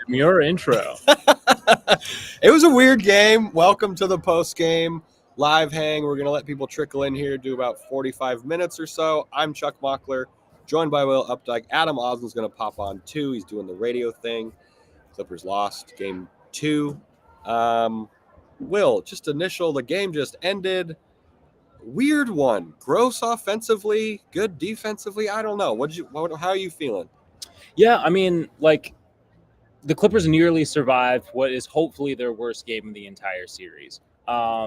Your intro. It was a weird game. Welcome to the post game live hang. We're going to let people trickle in here, do about 45 minutes or so. I'm Chuck Mockler, joined by Will Updike. Adam Osmond's going to pop on too. He's doing the radio thing. Clippers lost game 2. Will, just initial, the game just ended. Weird one. Gross offensively, good defensively. I don't know. How are you feeling? Yeah, I mean, like, the Clippers nearly survived what is hopefully their worst game of the entire series.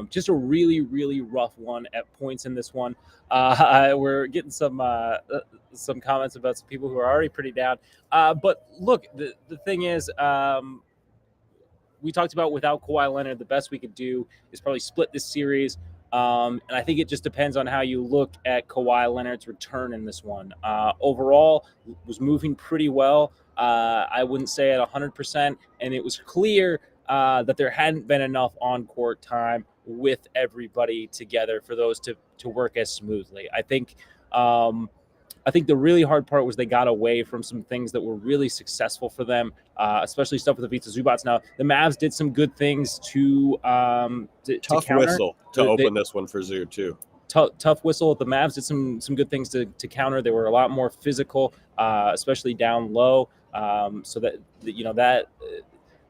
Just a really, really rough one at points in this one. We're getting some comments about some people who are already pretty down. But look, the thing is, we talked about without Kawhi Leonard, the best we could do is probably split this series. And I think it just depends on how you look at Kawhi Leonard's return in this one. Overall, was moving pretty well. I wouldn't say at 100%, and it was clear that there hadn't been enough on-court time with everybody together for those to work as smoothly. I think the really hard part was they got away from some things that were really successful for them, especially stuff with the Vita Zubats. Now, the Mavs did some good things to tough counter. Whistle to open this one for Zoo too. Tough whistle. The Mavs did some good things to counter. They were a lot more physical, especially down low. So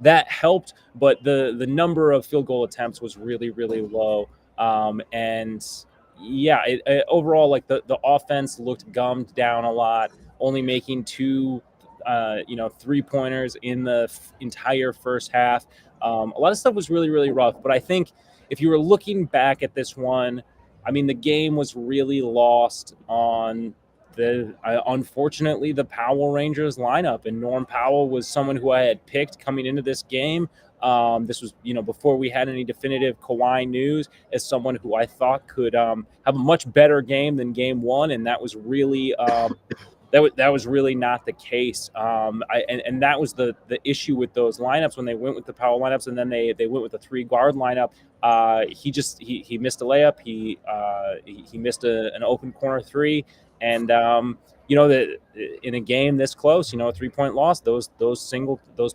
that helped. But the number of field goal attempts was really, really low. And yeah, overall, like the offense looked gummed down a lot, only making 2 3-pointers in the entire first half. A lot of stuff was really, really rough. But I think if you were looking back at this one, I mean, the game was really lost on unfortunately, the Powell Rangers lineup. And Norm Powell was someone who I had picked coming into this game. This was, before we had any definitive Kawhi news, as someone who I thought could have a much better game than game 1. And that was really that was really not the case. And that was the issue with those lineups when they went with the Powell lineups, and then they went with the 3-guard lineup. He missed a layup. He missed an open corner 3, and that in a game this close, a 3-point loss, those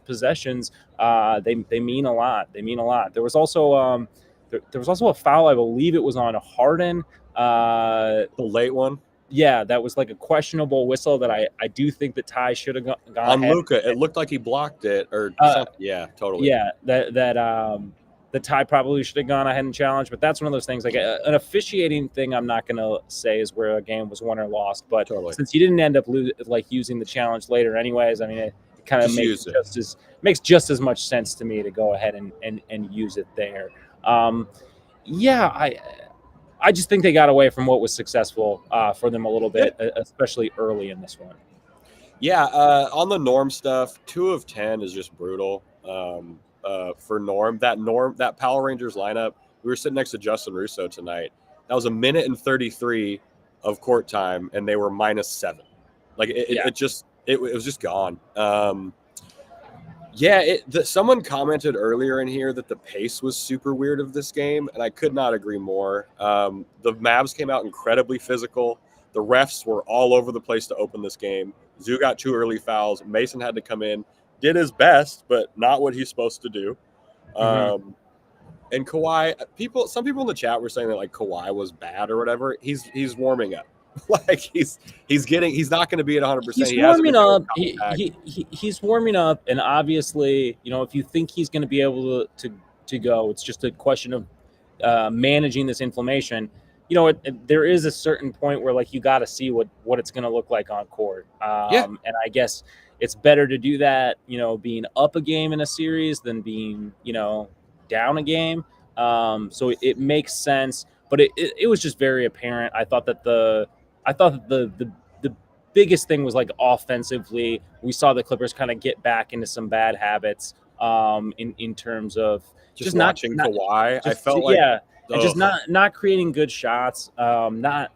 possessions, they mean a lot. They mean a lot. There was also a foul. I believe it was on Harden. The late one. Yeah, that was like a questionable whistle that I do think that Ty should have gone on Luka. It looked like he blocked it or something. Yeah, totally. Yeah, the Ty probably should have gone ahead and challenged, but that's one of those things. Like an officiating thing, I'm not going to say is where a game was won or lost. But since he didn't end up using the challenge later, anyways, I mean, it kind of makes just as much sense to me to go ahead and use it there. I just think they got away from what was successful for them a little bit, especially early in this one. Yeah, on the Norm stuff, 2 of 10 is just brutal for Norm. That Power Rangers lineup, we were sitting next to Justin Russo tonight. That was 1 minute and 33 of court time, and they were -7. Like, it was just gone. Someone commented earlier in here that the pace was super weird of this game, and I could not agree more. The Mavs came out incredibly physical. The refs were all over the place to open this game. Zoo got 2 early fouls. Mason had to come in, did his best, but not what he's supposed to do. And Kawhi, some people in the chat were saying that like Kawhi was bad or whatever. He's warming up. Like he's not going to be at 100%. He's warming up. He's warming up, and obviously, if you think he's going to be able to go, it's just a question of managing this inflammation. There is a certain point where like you got to see what it's going to look like on court. And I guess it's better to do that, being up a game in a series than being, down a game. So it makes sense, but it was just very apparent. I thought that the biggest thing was like offensively, we saw the Clippers kind of get back into some bad habits in terms of just watching Kawhi. I felt like and just not creating good shots, not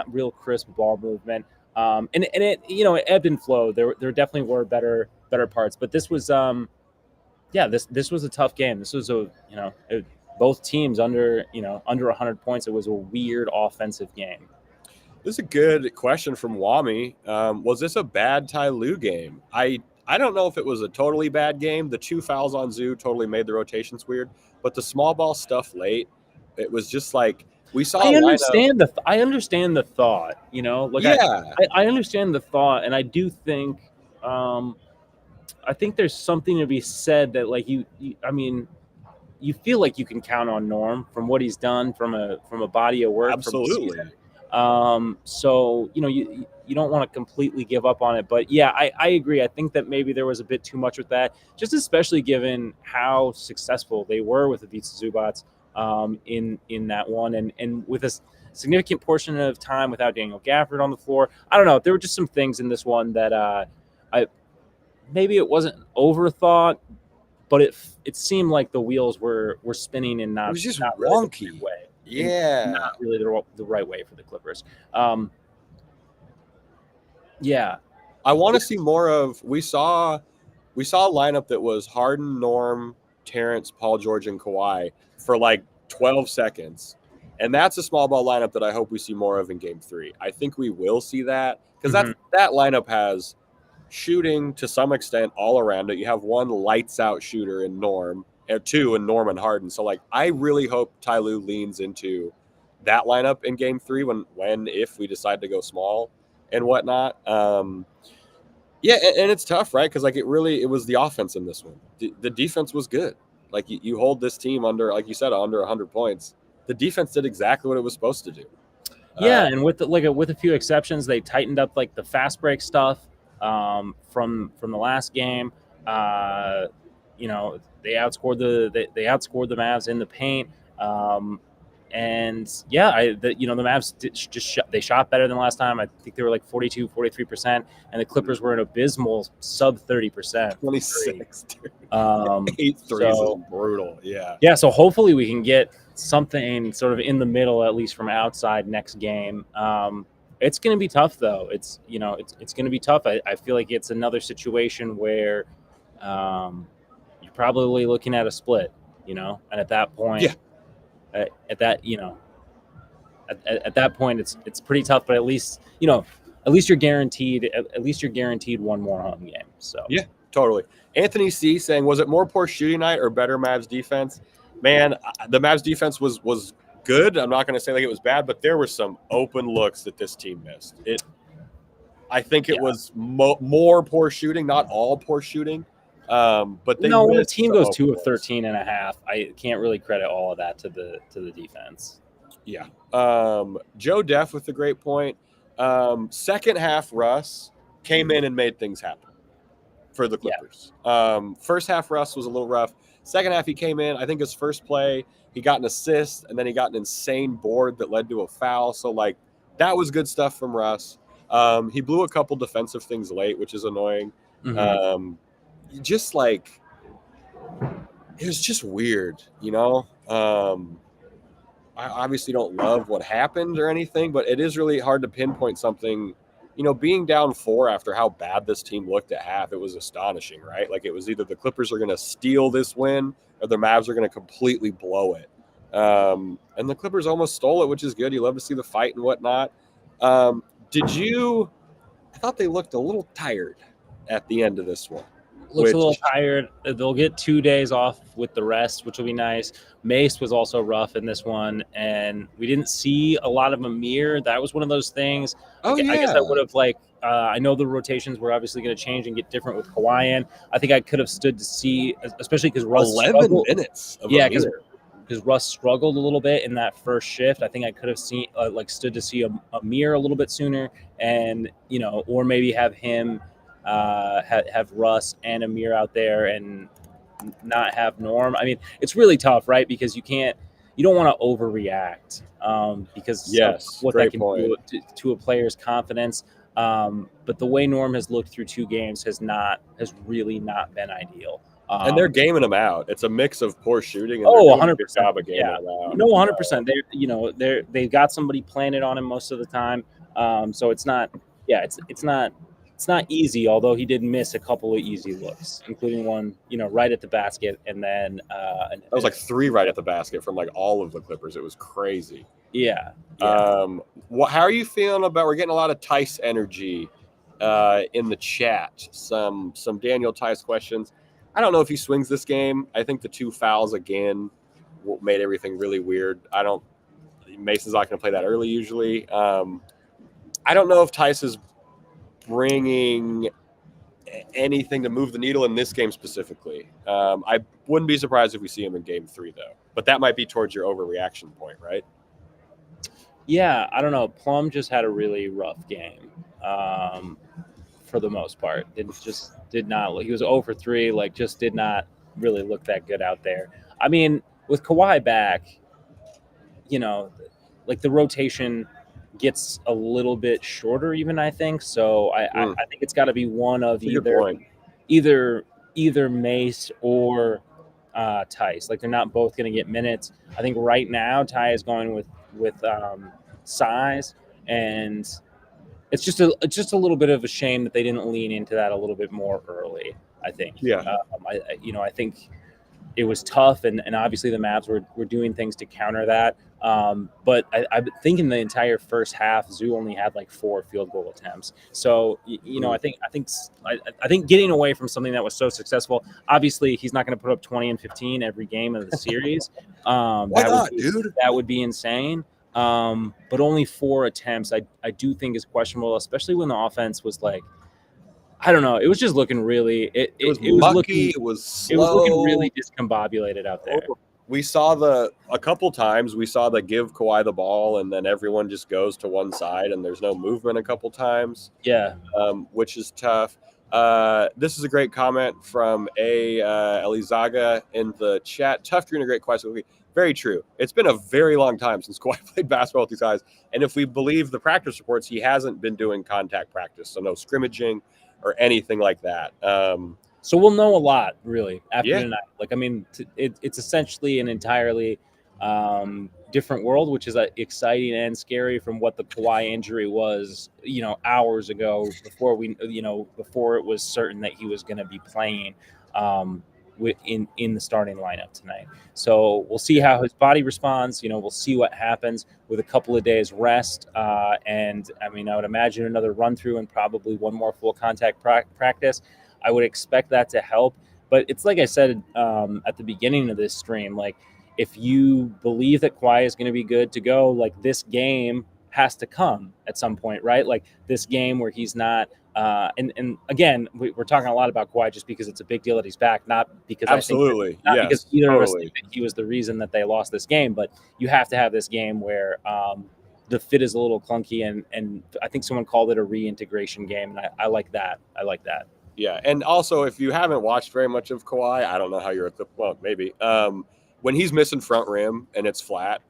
real crisp ball movement. And it it ebbed and flowed. There definitely were better parts, but this was this was a tough game. This was both teams under 100 points. It was a weird offensive game. This is a good question from Wami. Was this a bad Ty Lue game? I I don't know if it was a totally bad game. The 2 fouls on Zoo totally made the rotations weird, but the small ball stuff late, it was just like we saw I a lineup. understand the thought, like Yeah, I understand the thought, and I do think I think there's something to be said that like I mean, you feel like you can count on Norm from what he's done from a body of work from the absolutely. season. So you don't want to completely give up on it, but yeah, I agree. I think that maybe there was a bit too much with that, just especially given how successful they were with the Vitesse Zubats in that one, and with a significant portion of time without Daniel Gafford on the floor. I don't know. There were just some things in this one that I maybe it wasn't overthought, but it seemed like the wheels were spinning in It was just not really the wonky. right way. Yeah. Not really the right way for the Clippers. Yeah. I want to see more of. We saw a lineup that was Harden, Norm, Terrence, Paul George, and Kawhi for like 12 seconds. And that's a small ball lineup that I hope we see more of in game 3. I think we will see that because that lineup has shooting to some extent all around it. You have one lights out shooter in Norm, and 2 in Norm and Harden. So like I really hope Ty Lue leans into that lineup in game 3 when if we decide to go small and whatnot. Yeah, and it's tough, right? Because like it was the offense in this one. The defense was good. Like you hold this team under, like you said, under 100 points. The defense did exactly what it was supposed to do. Yeah, and with a few exceptions, they tightened up like the fast break stuff from the last game. They outscored the Mavs in the paint. And yeah, the Mavs they shot better than last time. I think they were like 43%, and the Clippers were an abysmal sub 30%. 26. 8 threes is brutal. Yeah. Yeah. So hopefully we can get something sort of in the middle, at least from outside next game. It's going to be tough though. It's going to be tough. I feel like it's another situation where you're probably looking at a split, and at that point. Yeah. At that point, it's pretty tough. But at least you're guaranteed one more home game. So yeah, totally. Anthony C saying, was it more poor shooting night or better Mavs defense? Man, the Mavs defense was good. I'm not going to say like it was bad, but there were some open looks that this team missed. I think it was more poor shooting, not all poor shooting. But when a team goes 2 of 13 and a half, I can't really credit all of that to the defense. Yeah. Joe Def with a great point. Second half, Russ came in and made things happen for the Clippers. Yeah. First half, Russ was a little rough. Second half, he came in. I think his first play, he got an assist, and then he got an insane board that led to a foul. So, like, that was good stuff from Russ. He blew a couple defensive things late, which is annoying. Mm-hmm. Just like it was just weird, I obviously don't love what happened or anything, but it is really hard to pinpoint something. Being down 4 after how bad this team looked at half, it was astonishing, right? Like it was either the Clippers are going to steal this win or the Mavs are going to completely blow it. And the Clippers almost stole it, which is good. You love to see the fight and whatnot. I thought they looked a little tired at the end of this one. Looks a little tired. They'll get 2 days off with the rest, which will be nice. Mace was also rough in this one, and we didn't see a lot of Amir. That was one of those things. I guess I would have I know the rotations were obviously going to change and get different with Kawhi in. I think I could have stood to see, especially because Russ 11 struggled. Minutes. Because Russ struggled a little bit in that first shift. I think I could have seen stood to see Amir a little bit sooner, and or maybe have him. Have Russ and Amir out there and not have Norm. I mean, it's really tough, right? Because you don't want to overreact because of what that can do to a player's confidence. But the way Norm has looked through 2 games has really not been ideal. And they're gaming them out. It's a mix of poor shooting and 100%. Yeah, 100%. They've got somebody planted on him most of the time. So it's not. Yeah, it's not easy, although he did miss a couple of easy looks, including one, right at the basket, and then that was like 3 right at the basket from like all of the Clippers. It was crazy. Yeah. How are you feeling about? We're getting a lot of Tice energy in the chat some Daniel Tice questions. I don't know if he swings this game. I think the 2 fouls again made everything really weird. Mason's not going to play that early usually. I don't know if Tice is bringing anything to move the needle in this game specifically. I wouldn't be surprised if we see him in game 3 though, but that might be towards your overreaction point, right? Yeah, I don't know. Plum just had a really rough game for the most part. It just did not look. He was 0 for 3, like just did not really look that good out there. I mean, with Kawhi back, like the rotation gets a little bit shorter even, I think. So I think it's got to be one of either Mace or Tice. Like they're not both going to get minutes. I think right now Ty is going with size, and it's just a little bit of a shame that they didn't lean into that a little bit more early. I think. Yeah. I think it was tough, and obviously the Mavs were doing things to counter that. But I think in the entire first half, Zoo only had like 4 field goal attempts. So I think getting away from something that was so successful. Obviously, he's not going to put up 20 and 15 every game of the series. Why not, dude? That would be insane. But only 4 attempts, I do think is questionable, especially when the offense was like, I don't know. It was just looking really. It was mucky. It was slow. It was looking really discombobulated out there. We saw a couple times we saw the give Kawhi the ball and then everyone just goes to one side and there's no movement a couple times. Yeah. Which is tough. This is a great comment from Elizaga in the chat. Tough dream, a great question. Very true. It's been a very long time since Kawhi played basketball with these guys. And if we believe the practice reports, he hasn't been doing contact practice. So no scrimmaging or anything like that. So we'll know a lot, really, after tonight. Like, I mean, it's essentially an entirely different world, which is exciting and scary from what the Kawhi injury was, hours ago before before it was certain that he was going to be playing in the starting lineup tonight. So we'll see how his body responds. We'll see what happens with a couple of days rest. And I mean, I would imagine another run through and probably one more full contact practice. I would expect that to help. But it's like I said at the beginning of this stream, like if you believe that Kawhi is going to be good to go, like this game has to come at some point, right? Like this game where he's not and again, we're talking a lot about Kawhi just because it's a big deal that he's back, not because absolutely, because either of us think that he was the reason that they lost this game. But you have to have this game where the fit is a little clunky, and I think someone called it a reintegration game, and I like that. I like that. Yeah, and also if you haven't watched very much of Kawhi, I don't know how you're at the maybe when he's missing front rim and it's flat,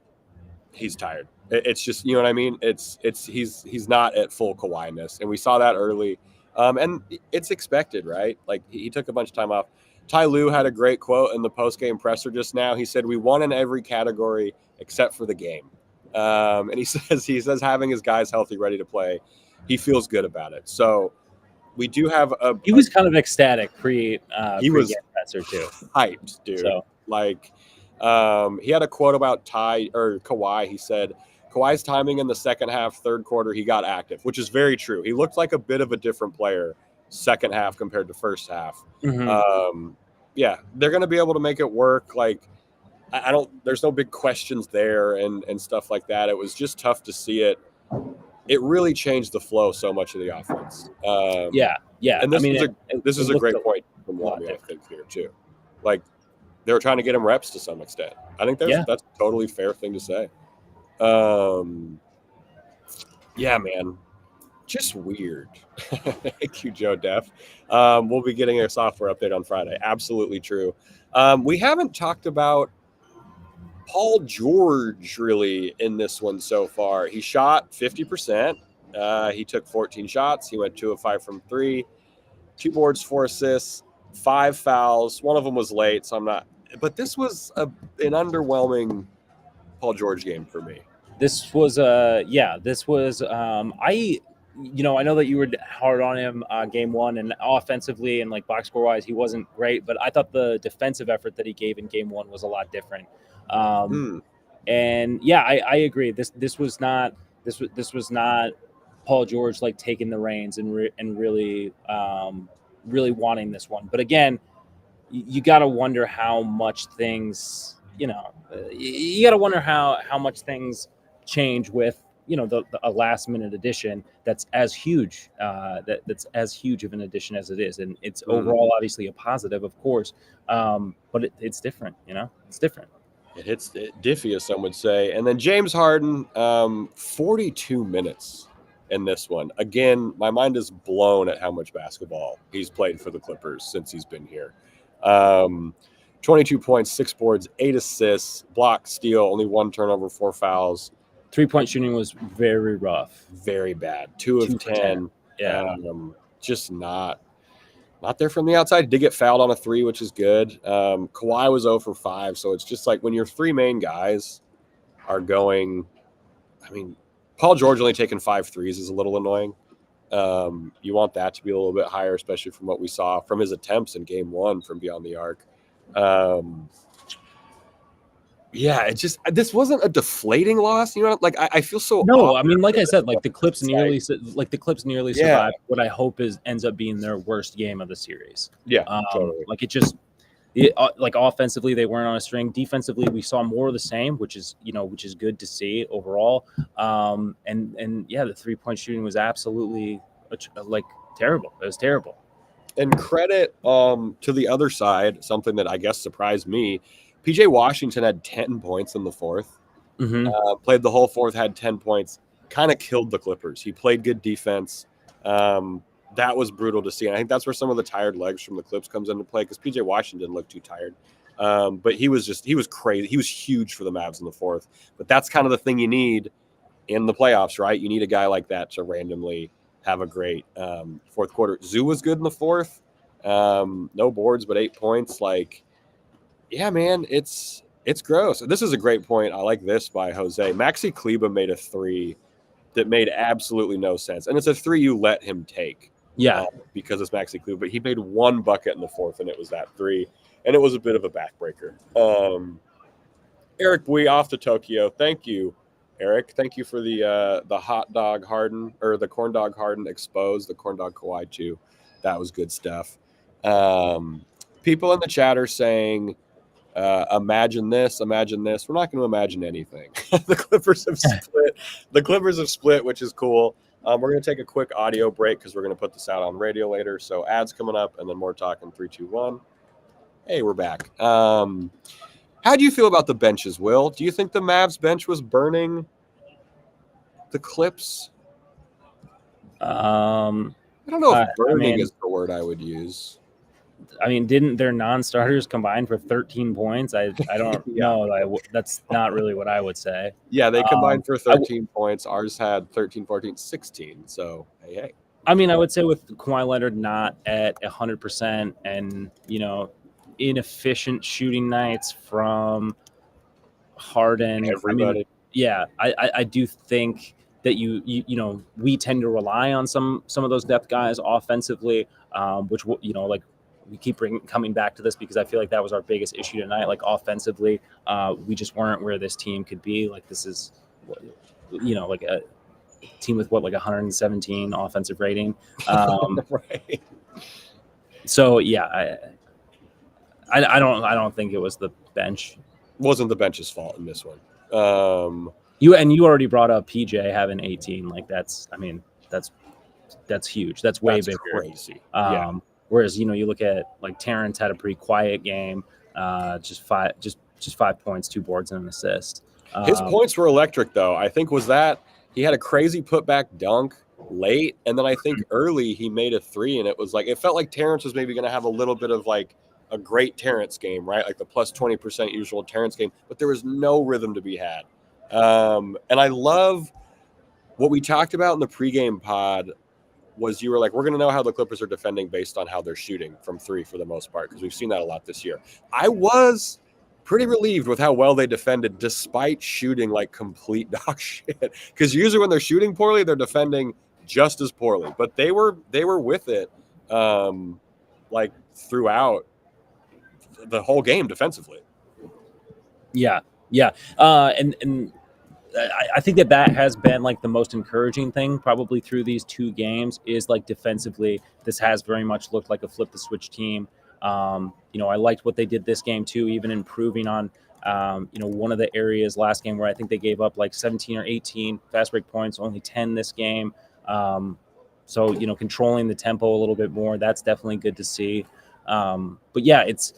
he's tired. It's just, you know what I mean? He's not at full Kawhi-ness, and we saw that early. And it's expected, right? Like he took a bunch of time off. Ty Lue had a great quote in the post-game presser just now. He said, "We won in every category except for the game." And he says having his guys healthy, ready to play, he feels good about it. So we do have he was kind of ecstatic he was presser too. Hyped, dude. So, like he had a quote about Kawhi. He said, Kawhi's timing in the second half, third quarter, he got active, which is very true. He looked like a bit of a different player second half compared to first half. Mm-hmm. Yeah, they're going to be able to make it work. Like, there's no big questions there and stuff like that. It was just tough to see it. It really changed the flow so much of the offense. Yeah. And this is a great point from Wami, I think, here too. Like, they were trying to get him reps to some extent. I think that's a totally fair thing to say. Yeah, man, just weird. Thank you, Joe Def. We'll be getting a software update on Friday. Absolutely true. We haven't talked about Paul George really in this one so far. He shot 50%. He took 14 shots. He went 2 of 5 from 3, 2 boards, 4 assists, 5 fouls. One of them was late, so I'm not. But this was an underwhelming Paul George game for me. This was I know that you were hard on him game 1, and offensively and like box score wise he wasn't great, but I thought the defensive effort that he gave in game 1 was a lot different. And yeah, I agree. This was not Paul George like taking the reins and really really wanting this one. But again, you got to wonder how much things, you got to wonder how much things change with, a last minute addition that's as huge, that's as huge of an addition as it is, and it's overall obviously a positive, of course, but it's different. It's different. It hits diffy, as some would say. And then James Harden, 42 minutes in this one. Again, my mind is blown at how much basketball he's played for the Clippers since he's been here. 22 points, 6 boards, 8 assists, block, steal, only 1 turnover, 4 fouls. 3-point shooting was very rough. Very bad. 2 of 10. Yeah. Just not there from the outside. Did get fouled on a 3, which is good. Kawhi was 0 for 5. So it's just like when your 3 main guys are going, Paul George only taking 5 threes is a little annoying. You want that to be a little bit higher, especially from what we saw from his attempts in game 1 from beyond the arc. This wasn't a deflating loss. I feel so. No, like I said, the Clips nearly survived what I hope ends up being their worst game of the series. Yeah, totally. Offensively, they weren't on a string. Defensively, we saw more of the same, which is good to see overall. The 3-point shooting was absolutely terrible. It was terrible. And credit to the other side, something that I guess surprised me. PJ Washington had 10 points in the fourth. Played the whole fourth, had 10 points. Kind of killed the Clippers. He played good defense. That was brutal to see. And I think that's where some of the tired legs from the Clips comes into play, because PJ Washington didn't look too tired. But he was crazy. He was huge for the Mavs in the fourth. But that's kind of the thing you need in the playoffs, right? You need a guy like that to randomly have a great fourth quarter. Zoo was good in the fourth. No boards, but 8 points. Yeah, man, it's gross. This is a great point. I like this by Jose. Maxi Kleber made a 3 that made absolutely no sense. And it's a 3 you let him take. Yeah. Because it's Maxi Kleber. But he made 1 bucket in the fourth, and it was that 3. And it was a bit of a backbreaker. Eric Bui off to Tokyo. Thank you, Eric. Thank you for the hot dog Harden, or the corn dog Harden exposed, the corn dog Kawhi too. That was good stuff. People in the chat are saying, imagine this. We're not going to imagine anything. The Clippers have split, which is cool. We're going to take a quick audio break because we're going to put this out on radio later. So ads coming up, and then more talking. 3, 2, 1. Hey, we're back. How do you feel about the benches, Will? Do you think the Mavs bench was burning the Clips? I don't know if burning is the word I would use. Didn't their non-starters combine for 13 points? I don't know. That's not really what I would say. Yeah, they combined for 13 points. Ours had 13, 14, 16. So, hey. I would say with Kawhi Leonard not at 100% and, inefficient shooting nights from Harden. Everybody. I do think that we tend to rely on some of those depth guys offensively, which, we keep coming back to this because I feel like that was our biggest issue tonight. Offensively, we just weren't where this team could be. This is, a team with 117 offensive rating. Right. So yeah, I don't think it was the bench. Wasn't the bench's fault in this one. You already brought up PJ having 18. That's huge. That's way bigger. Crazy. Yeah. Whereas, you look at Terrence had a pretty quiet game, just 5 points, 2 boards, and an assist. His points were electric, though. I think he had a crazy putback dunk late, and then I think early he made a 3, and it felt like Terrence was maybe going to have a little bit of a great Terrence game, right? The plus 20% usual Terrence game, but there was no rhythm to be had. And I love what we talked about in the pregame pod. Was you were like, we're going to know how the Clippers are defending based on how they're shooting from 3 for the most part, because we've seen that a lot this year. I was pretty relieved with how well they defended despite shooting like complete dog shit, because usually when they're shooting poorly, they're defending just as poorly. But they were with it throughout the whole game defensively. Yeah. And I think that has been like the most encouraging thing probably through these 2 games is like defensively. This has very much looked like a flip the switch team. I liked what they did this game too, even improving on one of the areas last game where I think they gave up like 17 or 18 fast break points, only 10 this game. So controlling the tempo a little bit more, that's definitely good to see. But yeah, it's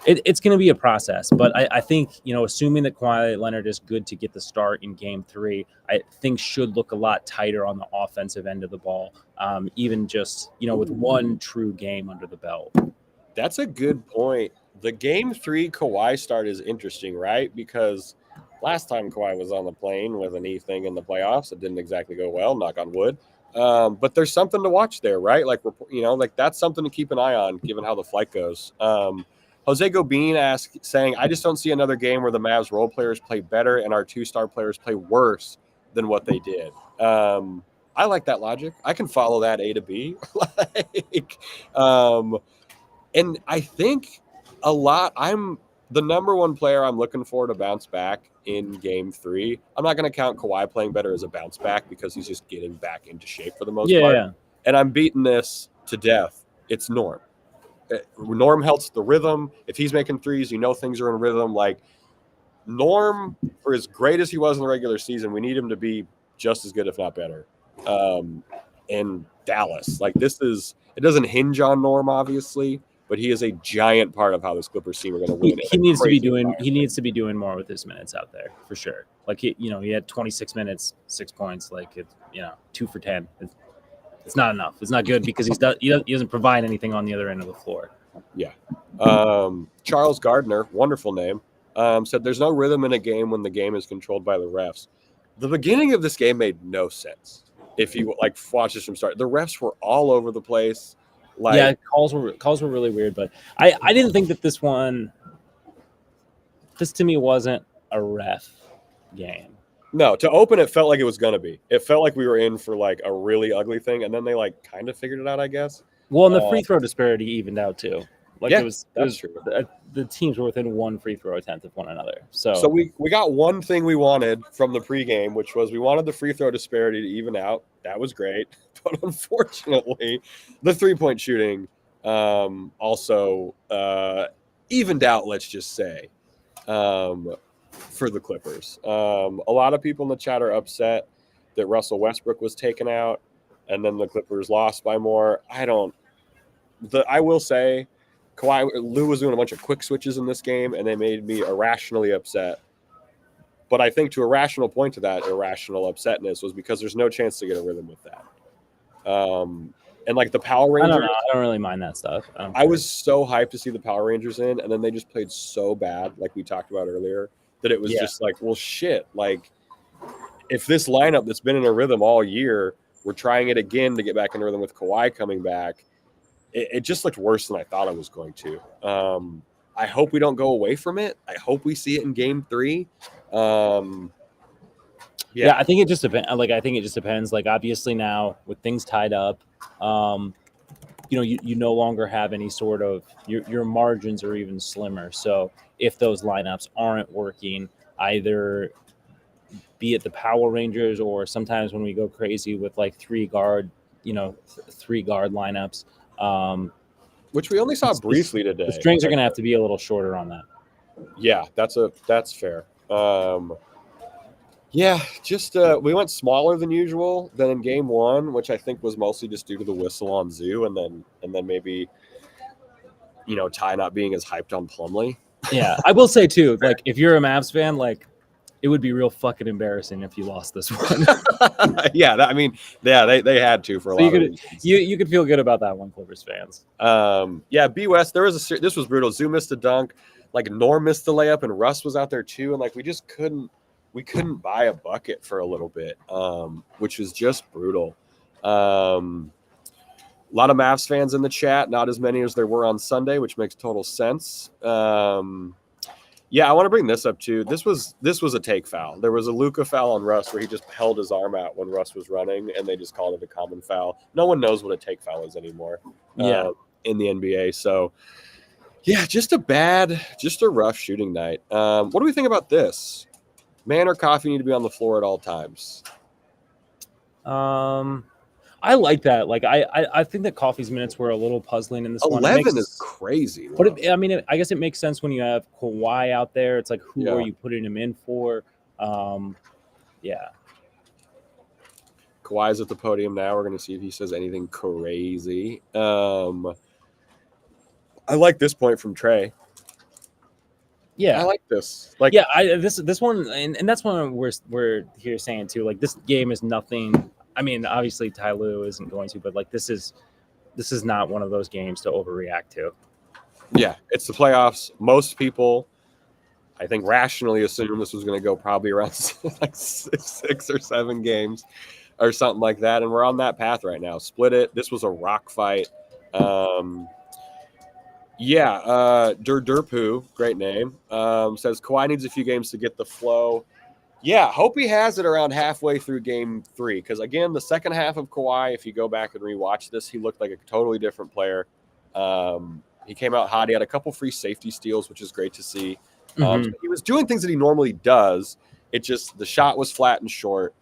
going to be a process, but I think, assuming that Kawhi Leonard is good to get the start in game 3, I think should look a lot tighter on the offensive end of the ball, even just, with one true game under the belt. That's a good point. The game 3 Kawhi start is interesting, right? Because last time Kawhi was on the plane with a knee thing in the playoffs, it didn't exactly go well, knock on wood. But there's something to watch there, right? Like, that's something to keep an eye on given how the flight goes. Jose Gobin saying, I just don't see another game where the Mavs role players play better and our 2-star players play worse than what they did. I like that logic. I can follow that A to B. And I think I'm the number one player I'm looking for to bounce back in game 3. I'm not going to count Kawhi playing better as a bounce back because he's just getting back into shape for the most part. Yeah. And I'm beating this to death. It's Norm. Norm helps the rhythm. If he's making threes, things are in rhythm. Like Norm, for as great as he was in the regular season, we need him to be just as good, if not better. And Dallas, like it doesn't hinge on Norm, obviously, but he is a giant part of how this Clippers team are going to win. He needs to be doing more with his minutes out there for sure. Like he had 26 minutes, 6 points, 2 for 10. It's not enough. It's not good because he doesn't provide anything on the other end of the floor. Yeah. Charles Gardner, wonderful name, said there's no rhythm in a game when the game is controlled by the refs. The beginning of this game made no sense. If you watch this from start, the refs were all over the place. Calls were really weird, but I didn't think that this to me wasn't a ref game. No, to open it felt like it was going to be. It felt like we were in for a really ugly thing, and then they kind of figured it out, I guess. Well, and the free throw disparity evened out too. That's true. The teams were within one free throw attempt of one another. So we got one thing we wanted from the pregame, which was we wanted the free throw disparity to even out. That was great, but unfortunately, the 3-point shooting also evened out. Let's just say. For the Clippers. A lot of people in the chat are upset that Russell Westbrook was taken out and then the Clippers lost by more. I will say Lou was doing a bunch of quick switches in this game and they made me irrationally upset. But I think to a rational point to that irrational upsetness was because there's no chance to get a rhythm with that. And the Power Rangers, I don't really mind that stuff. I was so hyped to see the Power Rangers in, and then they just played so bad, like we talked about earlier, that it was just well, shit. If this lineup that's been in a rhythm all year, we're trying it again to get back in rhythm with Kawhi coming back, it just looked worse than I thought it was going to. I hope we don't go away from it. I hope we see it in game 3. I think it just depends. I think it just depends. Obviously now with things tied up, you no longer have any sort of your margins are even slimmer. So if those lineups aren't working, either be it the Power Rangers or sometimes when we go crazy with 3 guard lineups, which we only saw briefly today. The strings are going to have to be a little shorter on that. Yeah, that's fair. We went smaller than usual than in game 1, which I think was mostly just due to the whistle on Zoo and then maybe Ty not being as hyped on Plumlee. Yeah, I will say too, if you're a Mavs fan, it would be real fucking embarrassing if you lost this one. They had to for a lot of reasons. You could feel good about that one, Clippers fans. B West, this was brutal. Zoo missed a dunk, Norm missed the layup, and Russ was out there too, and we just couldn't buy a bucket for a little bit, which was just brutal. A lot of Mavs fans in the chat, not as many as there were on Sunday, which makes total sense. I want to bring this up too. This was a take foul. There was a Luka foul on Russ where he just held his arm out when Russ was running, and they just called it a common foul. No one knows what a take foul is anymore. In the NBA. So, just a rough shooting night. What do we think about this? Man or coffee need to be on the floor at all times. I like that. Like I think that Coffey's minutes were a little puzzling in this one. 11 is crazy. But I guess it makes sense when you have Kawhi out there. It's like, who are you putting him in for? Yeah. Kawhi's at the podium now. We're going to see if he says anything crazy. I like this point from Trey. Yeah, I like this. Like, yeah, this one, and that's one we're here saying too. Like, this game is nothing. I mean, obviously Ty Lue isn't going to, but like this is not one of those games to overreact to. Yeah, it's the playoffs. Most people, I think, rationally assume this was going to go probably around like 6 or 7 games or something like that, and we're on that path right now. Split it. This was a rock fight. Durpoo, great name, says Kawhi needs a few games to get the flow. Yeah, hope he has it around halfway through game 3. Because, again, the second half of Kawhi, if you go back and rewatch this, he looked like a totally different player. He came out hot. He had a couple free safety steals, which is great to see. So he was doing things that he normally does. It just, the shot was flat and short.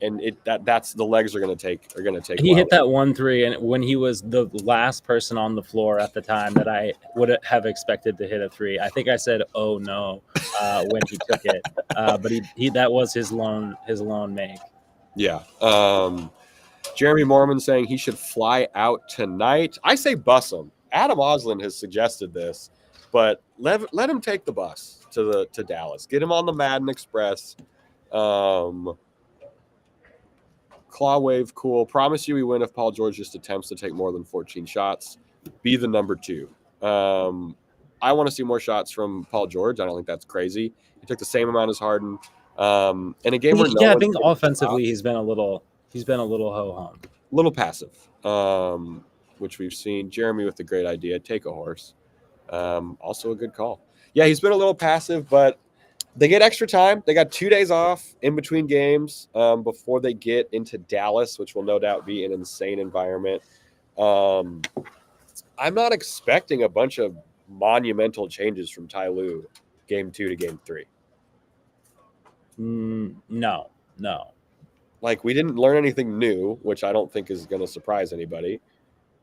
And that's the legs are going to take. He hit that 1-3, and when he was the last person on the floor at the time that I would have expected to hit a 3. I think I said, "Oh no," when he took it, but he that was his lone make. Yeah. Jeremy Mormon saying he should fly out tonight. I say bus him. Adam Oslin has suggested this, but let him take the bus to Dallas. Get him on the Madden Express. Claw wave, cool. Promise you we win if Paul George just attempts to take more than 14 shots. Be the number 2. I want to see more shots from Paul George. I don't think that's crazy. He took the same amount as Harden. In a game where I think offensively he's been a little ho-hum. A little passive, which we've seen. Jeremy with the great idea, take a horse. Also a good call. Yeah, he's been a little passive, but they get extra time. They got 2 days off in between games before they get into Dallas, which will no doubt be an insane environment. I'm not expecting a bunch of monumental changes from Ty Lue game 2 to game 3. No. Like, we didn't learn anything new, which I don't think is going to surprise anybody.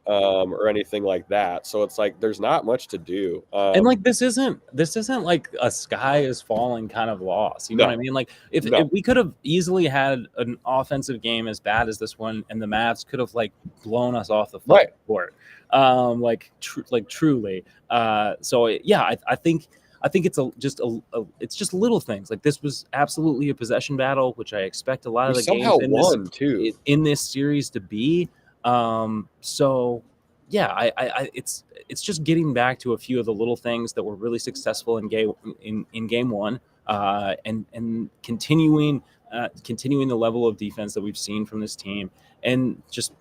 Or anything like that. So it's like there's not much to do. And like this isn't like a sky is falling kind of loss. You know what I mean? Like if we could have easily had an offensive game as bad as this one, and the Mavs could have like blown us off the court. Truly. So yeah, I think it's just little things. Like this was absolutely a possession battle, which I expect a lot of the games in this series to be. So yeah, it's just getting back to a few of the little things that were really successful in game 1, and continuing the level of defense that we've seen from this team, and just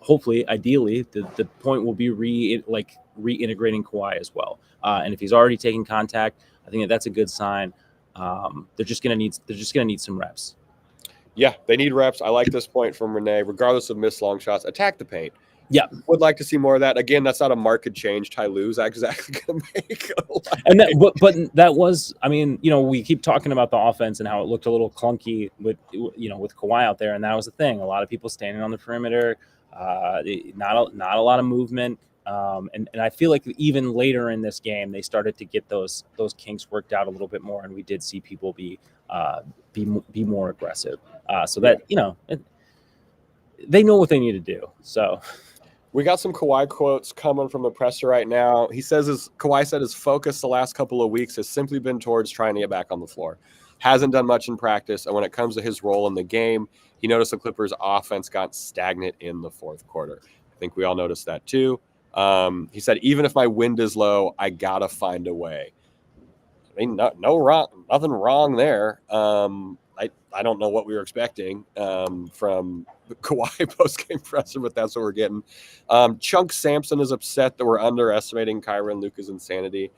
hopefully, ideally, the point will be reintegrating Kawhi as well. And if he's already taking contact, I think that's a good sign. They're just gonna need some reps. Yeah, they need reps. I like this point from Renee. Regardless of missed long shots, attack the paint. Yeah, would like to see more of that. Again, that's not a market change. Ty Lue's exactly going to make. But that was, I mean, we keep talking about the offense and how it looked a little clunky with Kawhi out there, and that was the thing. A lot of people standing on the perimeter, not a lot of movement. And I feel like even later in this game, they started to get those kinks worked out a little bit more, and we did see people be more aggressive. So that they know what they need to do. So we got some Kawhi quotes coming from the presser right now. He says Kawhi said his focus the last couple of weeks has simply been towards trying to get back on the floor. Hasn't done much in practice, and when it comes to his role in the game, he noticed the Clippers' offense got stagnant in the fourth quarter. I think we all noticed that too. He said, even if my wind is low, I gotta find a way. I mean, nothing wrong there. I don't know what we were expecting from the Kawhi post-game presser, but that's what we're getting. Chunk Sampson is upset that we're underestimating Kyra and Luka's insanity.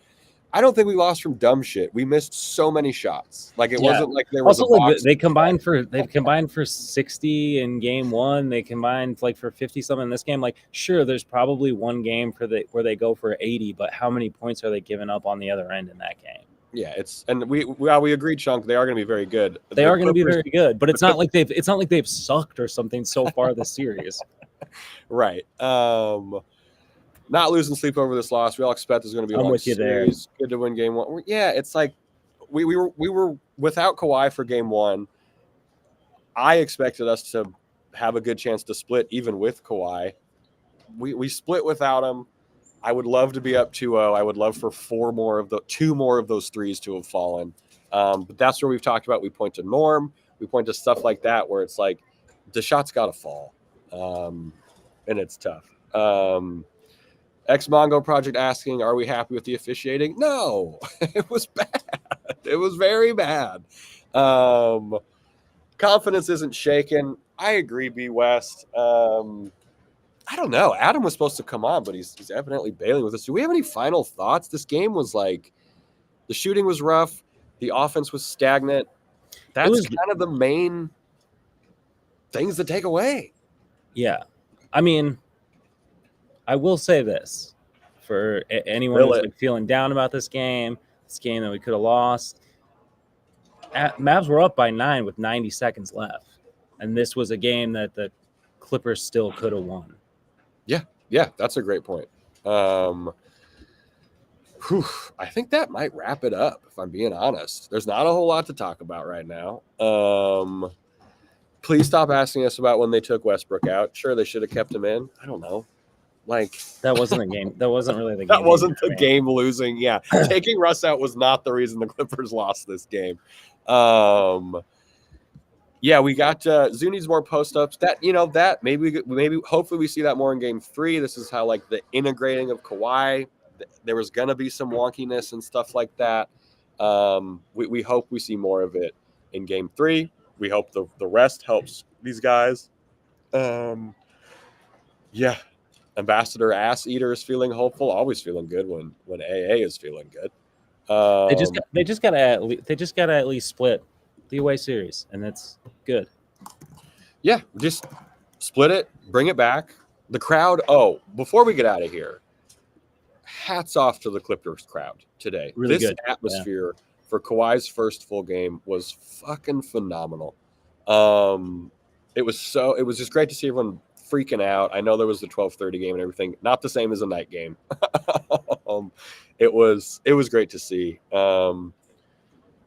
I don't think we lost from dumb shit. We missed so many shots. Like it wasn't like there was also like they've combined for 60 in game 1. They combined like for 50 something in this game. Like sure, there's probably one game where they go for 80, but how many points are they giving up on the other end in that game? Yeah, and we agreed, Chunk. They are going to be very good. They are going to be very good, but it's not like they've sucked or something so far this series. Right. Not losing sleep over this loss. We all expect there's going to be a long series. Good to win game one. Yeah, it's like we were without Kawhi for game one. I expected us to have a good chance to split even with Kawhi. We split without him. I would love to be up 2-0. I would love for two more of those threes to have fallen. But that's where we've talked about. We point to Norm. We point to stuff like that where it's like the shot's got to fall. And it's tough. X-Mongo Project asking, are we happy with the officiating? No, it was bad. It was very bad. Confidence isn't shaken. I agree, B. West. I don't know. Adam was supposed to come on, but he's evidently bailing with us. Do we have any final thoughts? This game was like, the shooting was rough. The offense was stagnant. That's kind of the main things to take away. Yeah. I mean, I will say this for anyone who's like feeling down about this game that we could have lost. Mavs were up by 9 with 90 seconds left. And this was a game that the Clippers still could have won. Yeah, that's a great point. I think that might wrap it up, if I'm being honest. There's not a whole lot to talk about right now. Please stop asking us about when they took Westbrook out. Sure, they should have kept him in. I don't know. Like, that wasn't a game. That wasn't really the game. That wasn't the game losing. Yeah, taking Russ out was not the reason the Clippers lost this game. Yeah, we got Zoo needs more post-ups. That maybe hopefully we see that more in game 3. This is how like the integrating of Kawhi. There was gonna be some wonkiness and stuff like that. We hope we see more of it in game 3. We hope the rest helps these guys. Yeah. Ambassador Ass Eater is feeling hopeful. Always feeling good when AA is feeling good. They just gotta at least split the away series, and that's good. Yeah, just split it, bring it back. The crowd. Oh, before we get out of here, hats off to the Clippers crowd today. Really this good atmosphere for Kawhi's first full game was fucking phenomenal. It was just great to see everyone freaking out. I know there was the 12:30 game and everything. Not the same as a night game. It was great to see.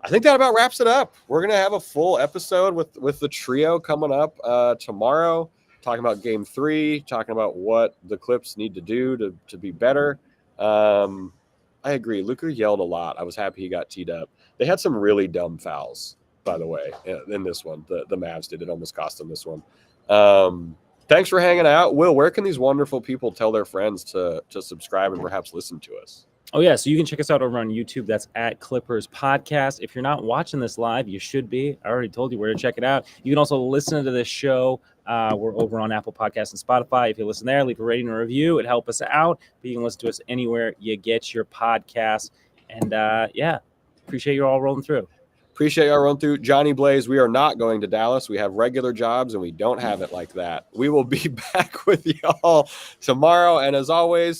I think that about wraps it up. We're gonna have a full episode with the trio coming up tomorrow, talking about game 3, talking about what the Clips need to do to be better. I agree. Luka yelled a lot. I was happy he got teed up. They had some really dumb fouls, by the way, in this one. The Mavs did. It almost cost them this one. Thanks for hanging out. Will, where can these wonderful people tell their friends to subscribe and perhaps listen to us? Oh, yeah. So you can check us out over on YouTube. That's at Clippers Podcast. If you're not watching this live, you should be. I already told you where to check it out. You can also listen to this show. We're over on Apple Podcasts and Spotify. If you listen there, leave a rating and review. It helps us out. But you can listen to us anywhere you get your podcasts. And, yeah, appreciate you all rolling through. Appreciate y'all rolling through. Johnny Blaze, we are not going to Dallas. We have regular jobs, and we don't have it like that. We will be back with y'all tomorrow. And as always,